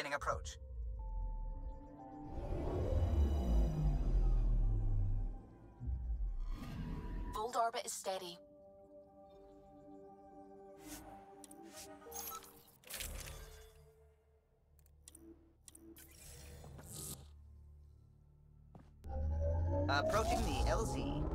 Beginning approach. Fold orbit is steady. Approaching the LZ.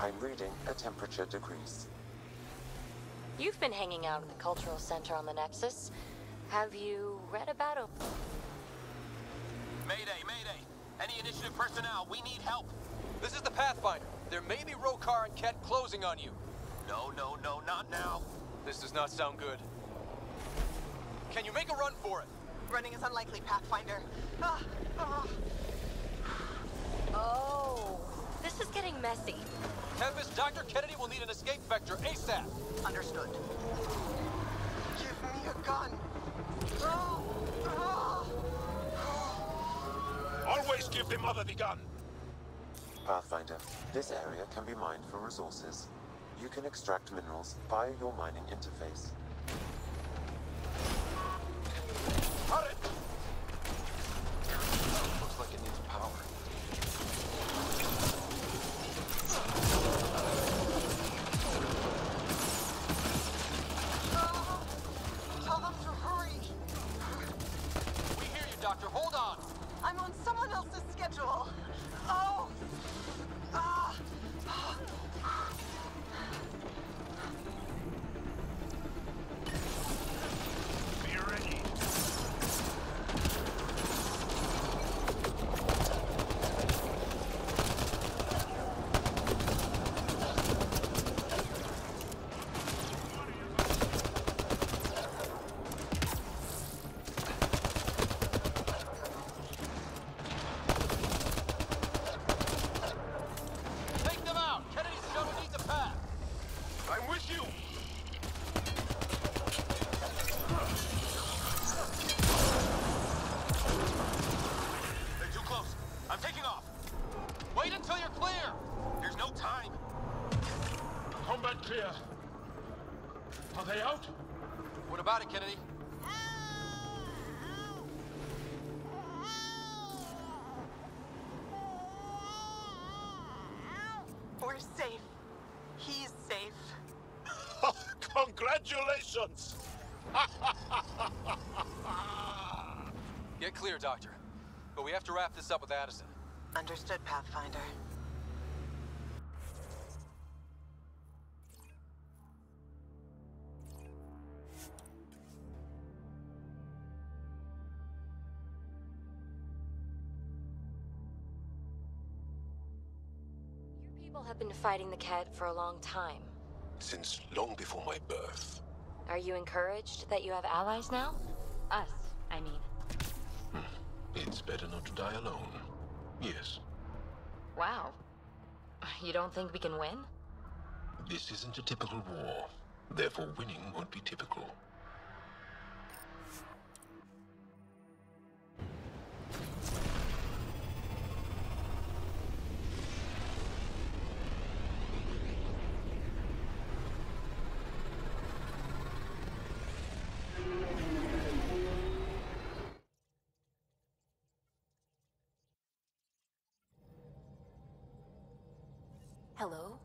I'm reading a temperature decrease. You've been hanging out at the cultural center on the Nexus. Have you read about it? Mayday, mayday! Any initiative personnel, we need help! This is the Pathfinder. There may be Rokar and Ket closing on you. No, not now. This does not sound good. Can you make a run for it? Running is unlikely, Pathfinder. Oh, this is getting messy. Tempest, Dr. Kennedy will need an escape vector ASAP. Understood. Give me a gun. Always give the mother the gun! Pathfinder, this area can be mined for resources. You can extract minerals via your mining interface. Got it! Looks like it needs power. Tell them to hurry. We hear you, Doctor. Hold on. I'm on someone else's schedule. Be ready. Take them out. Kennedy's shuttle needs a path. I'm with you! They're too close. I'm taking off. Wait until you're clear. There's no time. Combat clear. Are they out? What about it, Kennedy? We're safe. He's safe. Congratulations! Get clear, Doctor. But we have to wrap this up with Addison. Understood, Pathfinder. Your people have been fighting the Cat for a long time. Since long before my birth. Are you encouraged that you have allies now? Us, I mean. It's better not to die alone. Yes. Wow. You don't think we can win? This isn't a typical war. Therefore, winning won't be typical. Hello?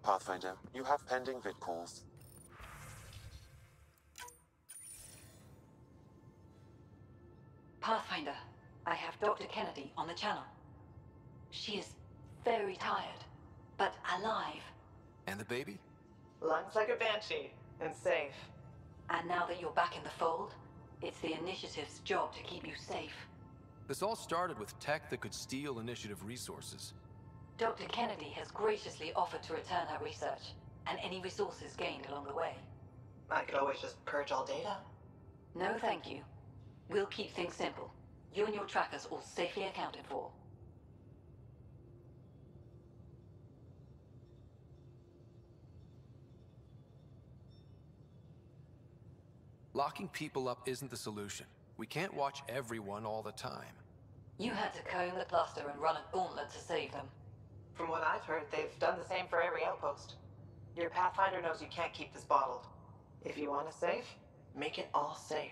Pathfinder, you have pending vid calls. Pathfinder, I have Dr. Kennedy on the channel. She is very tired, but alive. And the baby? Lungs like a banshee, and safe. And now that you're back in the fold, it's the Initiative's job to keep you safe. This all started with tech that could steal Initiative resources. Dr. Kennedy has graciously offered to return her research, and any resources gained along the way. I could always just purge all data. No, thank you. We'll keep things simple. You and your trackers all safely accounted for. Locking people up isn't the solution. We can't watch everyone all the time. You had to comb the cluster and run a gauntlet to save them. From what I've heard, they've done the same for every outpost. Your Pathfinder knows you can't keep this bottled. If you want it safe, make it all safe.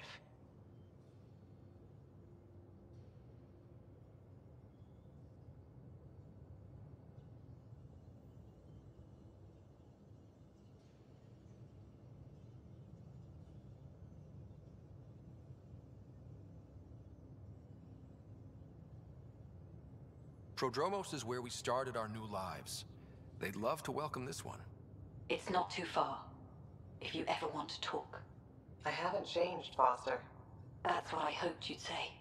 Prodromos is where we started our new lives. They'd love to welcome this one. It's not too far, if you ever want to talk. I haven't changed, Foster. That's what I hoped you'd say.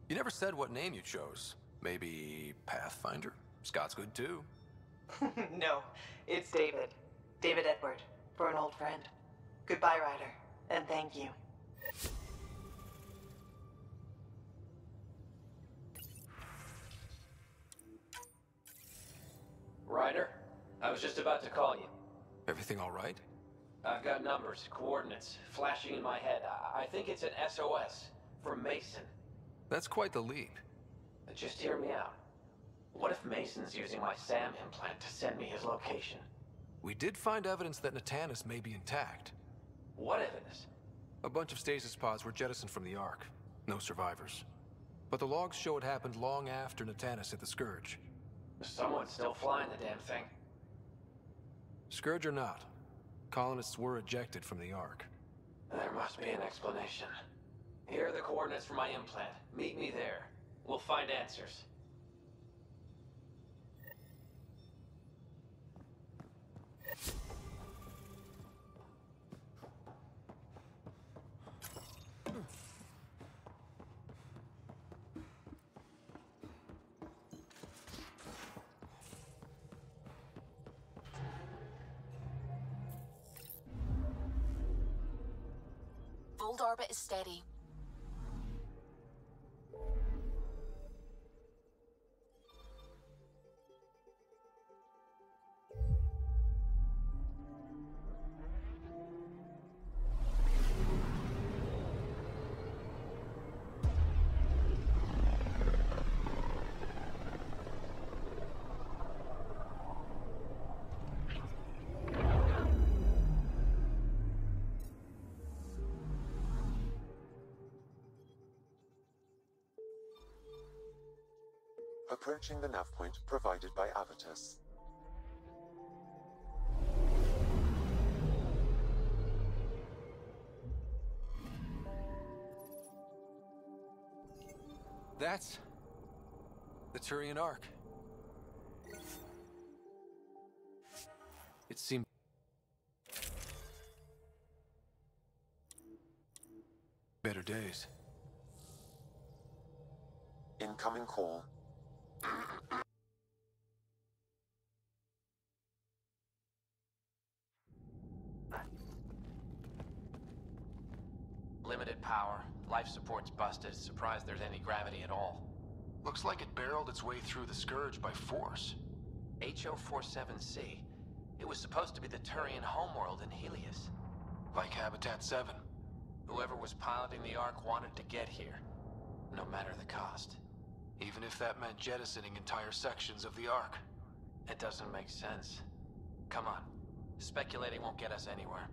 You never said what name you chose. Maybe Pathfinder? Scott's good too. No, it's David. David Edward, for an old friend. Goodbye, Ryder, and thank you. Ryder, I was just about to call you. Everything all right? I've got numbers, coordinates, flashing in my head. I think it's an SOS from Mason. That's quite the leap. Just hear me out. What if Mason's using my SAM implant to send me his location? We did find evidence that Natanis may be intact. What evidence? A bunch of stasis pods were jettisoned from the Ark. No survivors. But the logs show it happened long after Natanis hit the Scourge. Someone's still flying the damn thing. Scourge or not, colonists were ejected from the Ark. There must be an explanation. Here are the coordinates for my implant. Meet me there. We'll find answers. Fold orbit is steady. Approaching the nav point provided by Avitus. That's the Turian Ark. It seemed better days. Incoming call. Limited power. Life support's busted. Surprised there's any gravity at all. Looks like it barreled its way through the Scourge by force. HO47C. It was supposed to be the Turian homeworld in Helios. Like Habitat 7. Whoever was piloting the Ark wanted to get here. No matter the cost. Even if that meant jettisoning entire sections of the Ark. It doesn't make sense. Come on. Speculating won't get us anywhere.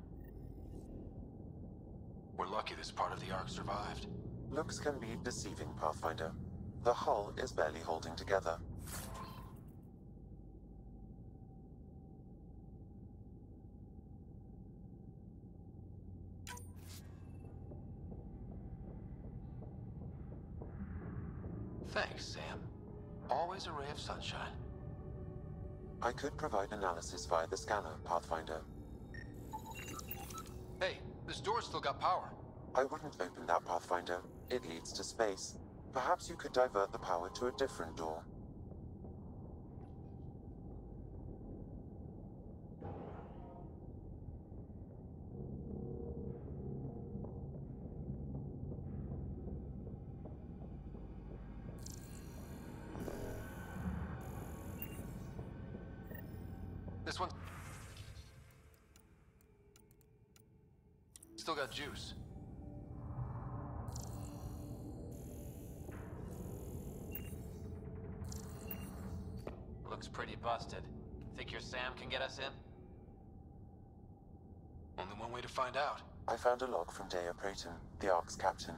We're lucky this part of the Ark survived. Looks can be deceiving, Pathfinder. The hull is barely holding together. Thanks, Sam. Always a ray of sunshine. I could provide analysis via the scanner, Pathfinder. Hey, this door's still got power. I wouldn't open that, Pathfinder. It leads to space. Perhaps you could divert the power to a different door. This one still got juice. Looks pretty busted. Think your Sam can get us in? Only one way to find out. I found a log from Dea Prayton, the Ark's captain.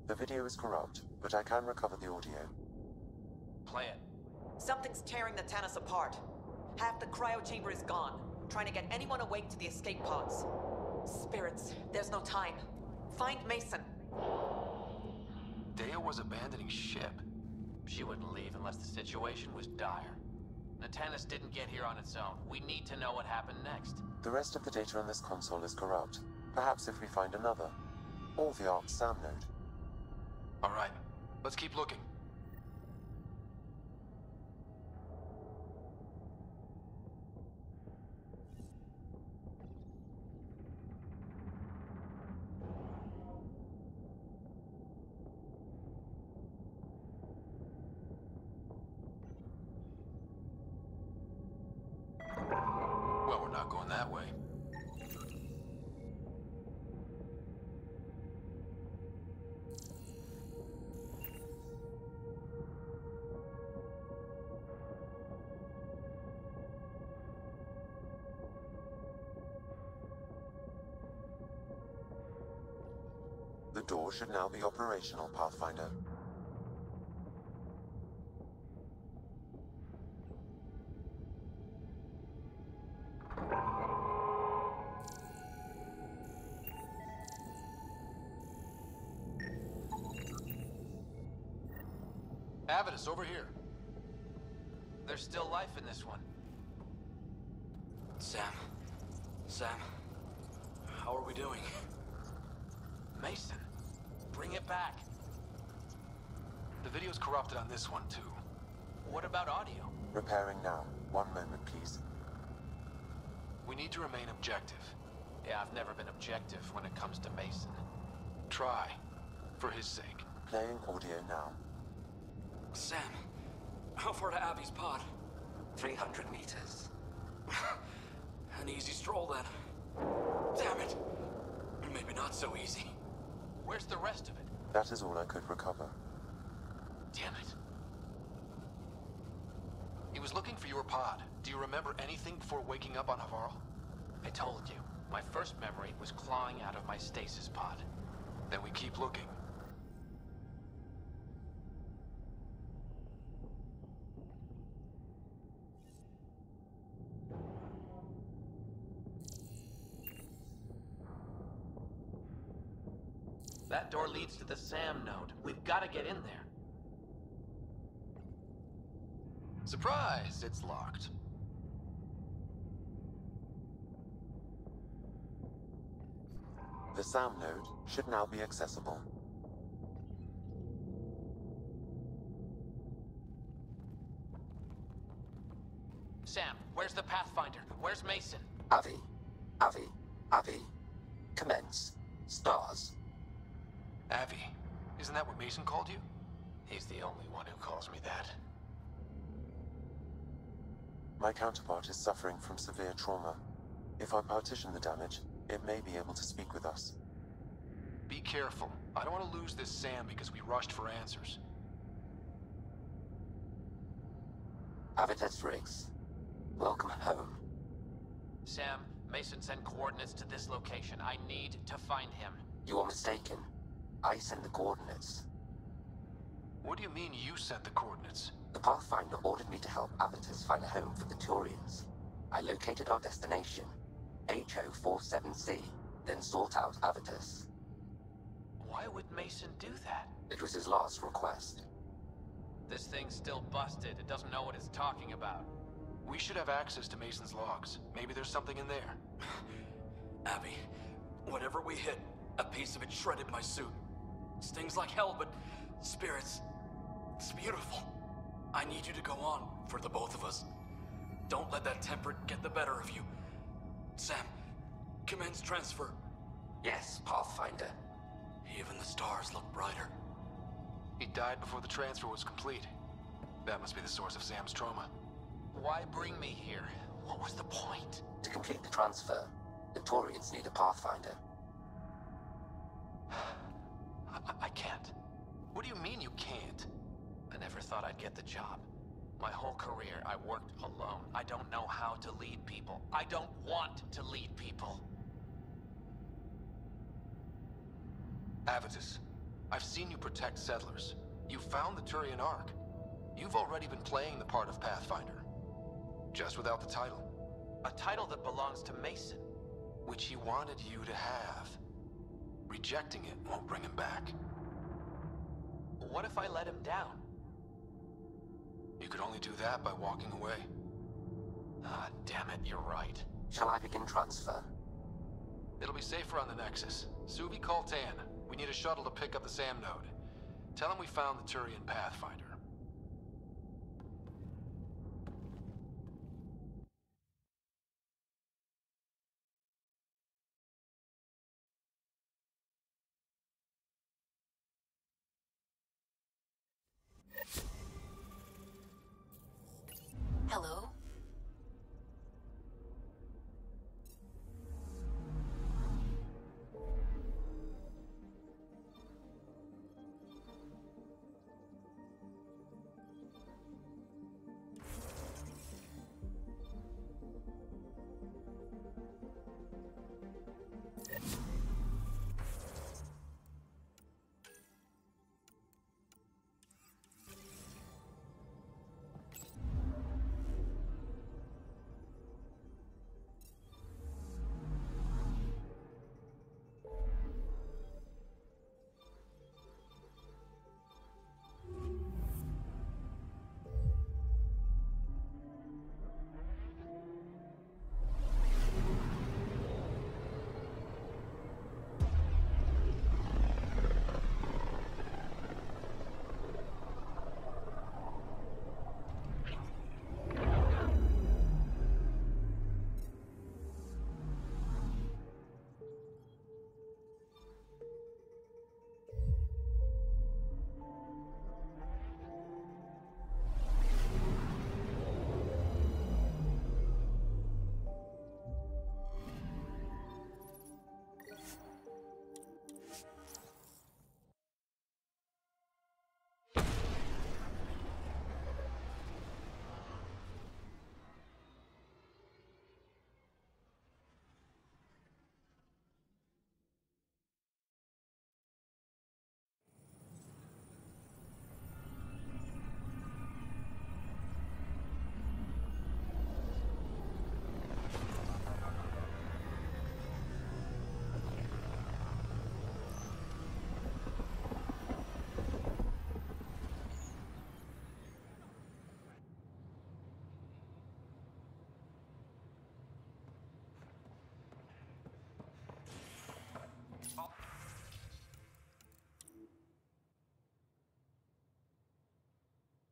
The video is corrupt, but I can recover the audio. Play it. Something's tearing the Tannis apart. Half the cryo chamber is gone, trying to get anyone awake to the escape pods. Spirits, there's no time. Find Mason. Dea was abandoning ship. She wouldn't leave unless the situation was dire. Tannis didn't get here on its own. We need to know what happened next. The rest of the data on this console is corrupt. Perhaps if we find another. Or the Ark's SAM node. Alright, let's keep looking. Well, we're not going that way. The door should now be operational, Pathfinder. Avidus, over here. There's still life in this one. Sam, how are we doing? Mason, bring it back. The video's corrupted on this one, too. What about audio? Repairing now. One moment, please. We need to remain objective. Yeah, I've never been objective when it comes to Mason. Try, for his sake. Playing audio now. Sam, how far to Abby's pod? 300 meters. An easy stroll then. Damn it! Maybe not so easy. Where's the rest of it? That is all I could recover. Damn it. He was looking for your pod. Do you remember anything before waking up on Havarl? I told you. My first memory was clawing out of my stasis pod. Then we keep looking. That door leads to the SAM node. We've got to get in there. Surprise! It's locked. The SAM node should now be accessible. Sam, where's the Pathfinder? Where's Mason? Avi. Commence. Stars. Avi, isn't that what Mason called you? He's the only one who calls me that. My counterpart is suffering from severe trauma. If I partition the damage, it may be able to speak with us. Be careful. I don't want to lose this Sam because we rushed for answers. Avitus Riggs. Welcome home. Sam, Mason sent coordinates to this location. I need to find him. You are mistaken. I send the coordinates. What do you mean you sent the coordinates? The Pathfinder ordered me to help Avitus find a home for the Turians. I located our destination, HO47C, then sought out Avitus. Why would Mason do that? It was his last request. This thing's still busted. It doesn't know what it's talking about. We should have access to Mason's logs. Maybe there's something in there. Abby, whatever we hit, a piece of it shredded my suit. Stings like hell, but spirits, it's beautiful. I need you to go on for the both of us. Don't let that temperate get the better of you. Sam, commence transfer. Yes, Pathfinder. Even the stars look brighter. He died before the transfer was complete. That must be the source of Sam's trauma. Why bring me here? What was the point? To complete the transfer, the Turians need a Pathfinder. I can't. What do you mean you can't? I never thought I'd get the job. My whole career, I worked alone. I don't know how to lead people. I don't want to lead people. Avitus, I've seen you protect settlers. You found the Turian Ark. You've already been playing the part of Pathfinder. Just without the title. A title that belongs to Mason. Which he wanted you to have. Rejecting it won't bring him back. What if I let him down? You could only do that by walking away. Ah, damn it, you're right. Shall I begin transfer? It'll be safer on the Nexus. Suvi, call Tan. We need a shuttle to pick up the SAM node. Tell him we found the Turian Pathfinder. Hello?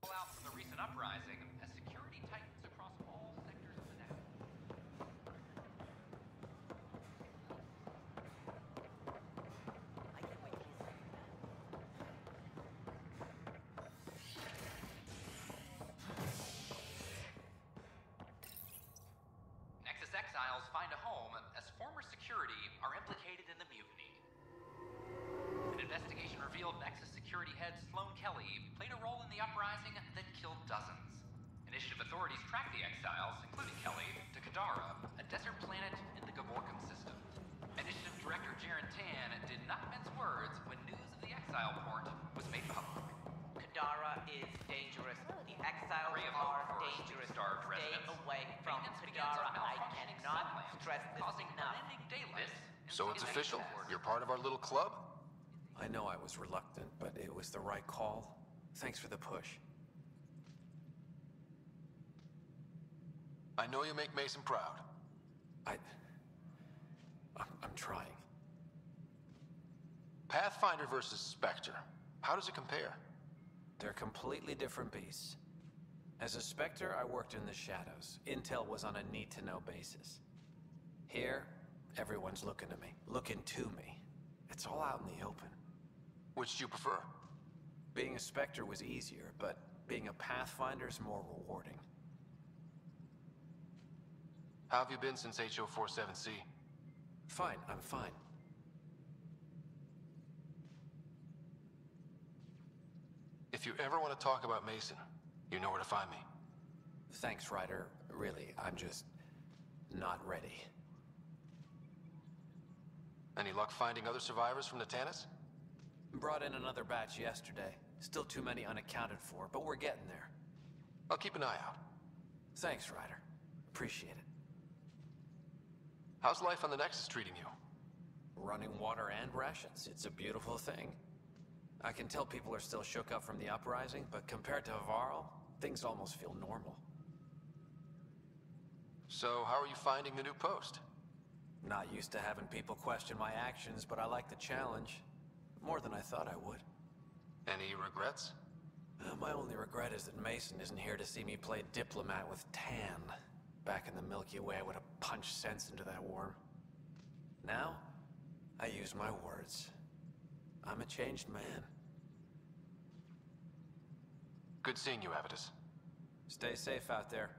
Out from the recent uprising as security tightens across all sectors of the network. Nexus exiles find a home as former security are implicated in the mutiny. An investigation revealed Nexus security head Sloan Kelly played a role in the uprising that killed dozens. Initiative authorities tracked the exiles, including Kelly, to Kadara, a desert planet in the Gavorkan system. Initiative Director Jaren Tan did not mince words when news of the exile port was made public. Kadara is dangerous. The exiles Three of are our first dangerous. starved Stay residents. away from Maintenance begins Kadara. on I malfunctioning cannot subplane, stress this causing enough. unending daylight. So it's official. You're part of our little club? I know I was reluctant, but it was the right call. Thanks for the push. I know you make Mason proud. I'm trying. Pathfinder versus Spectre. How does it compare? They're completely different beasts. As a Spectre, I worked in the shadows. Intel was on a need-to-know basis. Here, everyone's looking to me, looking to me. It's all out in the open. Which do you prefer? Being a Spectre was easier, but being a Pathfinder's more rewarding. How have you been since HO47C? Fine, I'm fine. If you ever want to talk about Mason, you know where to find me. Thanks, Ryder. Really, I'm just not ready. Any luck finding other survivors from the Tannis? Brought in another batch yesterday. Still too many unaccounted for, but we're getting there. I'll keep an eye out. Thanks, Ryder. Appreciate it. How's life on the Nexus treating you? Running water and rations. It's a beautiful thing. I can tell people are still shook up from the uprising, but compared to Varl, things almost feel normal. So, how are you finding the new post? Not used to having people question my actions, but I like the challenge. More than I thought I would. Any regrets? My only regret is that Mason isn't here to see me play diplomat with Tan. Back in the Milky Way, I would have punched sense into that worm. Now, I use my words. I'm a changed man. Good seeing you, Avitus. Stay safe out there.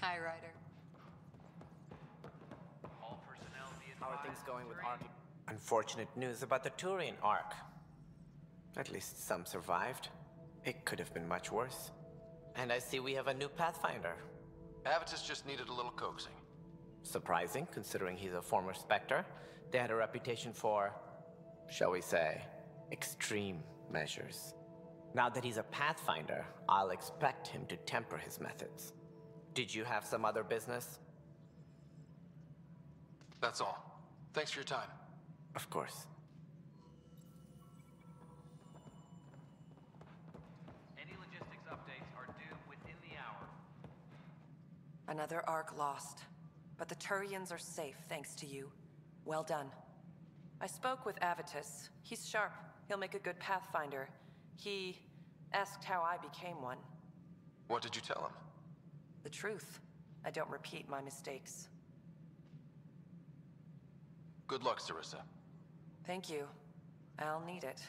Hi, Ryder. All personnel be How are advised, things going with Turian- Ark? Unfortunate news about the Turian Ark. At least some survived. It could have been much worse. And I see we have a new Pathfinder. Avitus just needed a little coaxing. Surprising, considering he's a former Spectre. They had a reputation for, shall we say, extreme measures. Now that he's a Pathfinder, I'll expect him to temper his methods. Did you have some other business? That's all. Thanks for your time. Of course. Any logistics updates are due within the hour. Another Ark lost. But the Turians are safe, thanks to you. Well done. I spoke with Avitus. He's sharp. He'll make a good Pathfinder. He asked how I became one. What did you tell him? The truth. I don't repeat my mistakes. Good luck, Sarissa. Thank you. I'll need it.